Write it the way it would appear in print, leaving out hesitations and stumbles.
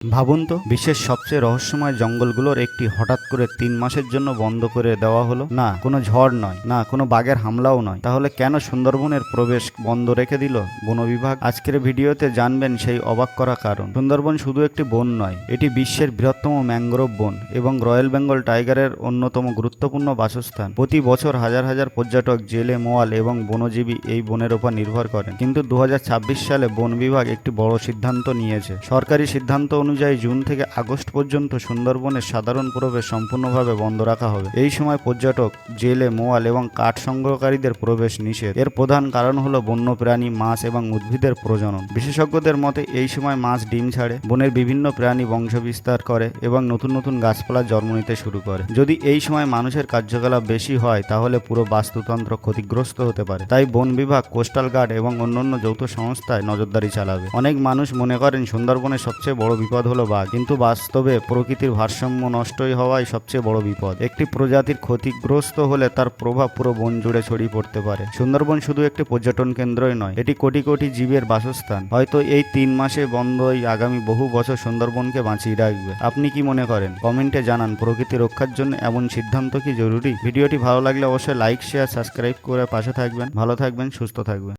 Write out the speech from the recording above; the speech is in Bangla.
ভাবুন তো, বিশ্বের সবচেয়ে রহস্যময় জঙ্গলগুলোর একটি হঠাৎ করে 3 মাসের জন্য বন্ধ করে দেওয়া হলো। না কোনো ঝড় নয়, না কোনো বাঘের হামলাও নয়। তাহলে কেন সুন্দরবনের প্রবেশ বন্ধ রেখে দিল বন বিভাগ? আজকের ভিডিওতে জানবেন সেই অবাক করা কারণ। সুন্দরবন শুধু একটি বন নয়, এটি বিশ্বের বৃহত্তম ম্যানগ্রোভ বন এবং রয়্যাল বেঙ্গল টাইগারের অন্যতম গুরুত্বপূর্ণ বাসস্থান। প্রতি বছর হাজার হাজার পর্যটক, জেলে, মোয়াল এবং বনজীবী এই বনের উপর নির্ভর করেন। কিন্তু 2026 সালে বন বিভাগ একটি বড় সিদ্ধান্ত নিয়েছে। সরকারি সিদ্ধান্ত অনুযায়ী জুন থেকে আগস্ট পর্যন্ত সুন্দরবনের সাধারণ প্রবেশ সম্পূর্ণভাবে বন্ধ রাখা হবে। এই সময় পর্যটক, জেলে, মোয়াল এবং কাঠ সংগ্রহকারীদের প্রবেশ নিষেধ। এর প্রধান কারণ হলো বন্যপ্রাণী, মাছ এবং উদ্ভিদের প্রজনন। বিশেষজ্ঞদের মতে এই সময় মাছ ডিম ছাড়ে, বনের বিভিন্ন প্রাণী বংশবিস্তার করে এবং নতুন নতুন গাছপালা জন্ম নিতে শুরু করে। যদি এই সময় মানুষের কার্যকলাপ বেশি হয় তাহলে পুরো বাস্তুতন্ত্র ক্ষতিগ্রস্ত হতে পারে। তাই বন বিভাগ, কোস্টাল গার্ড এবং অন্যান্য যৌথ সংস্থায় নজরদারি চালাবে। অনেক মানুষ মনে করেন সুন্দরবনের সবচেয়ে বড় বিপদ হলো বাঘ, কিন্তু বাস্তবে প্রকৃতির ভারসাম্য নষ্টই হওয়াই সবচেয়ে বড় বিপদ। একটি প্রজাতির ক্ষতিগ্রস্ত হলে তার প্রভাব পুরো বন জুড়ে ছড়িয়ে পড়তে পারে। সুন্দরবন শুধু একটি পর্যটন কেন্দ্রই নয়, এটি কোটি কোটি জীবের বাসস্থান। হয়তো এই 3 মাসে বন্ধই আগামী বহু বছর সুন্দরবনকে বাঁচিয়ে রাখবে। আপনি কি মনে করেন? কমেন্টে জানান। প্রকৃতি রক্ষার জন্য এমন সিদ্ধান্ত কি জরুরি? ভিডিওটি ভালো লাগলে অবশ্যই লাইক, শেয়ার, সাবস্ক্রাইব করে পাশে থাকবেন। ভালো থাকবেন, সুস্থ থাকবেন।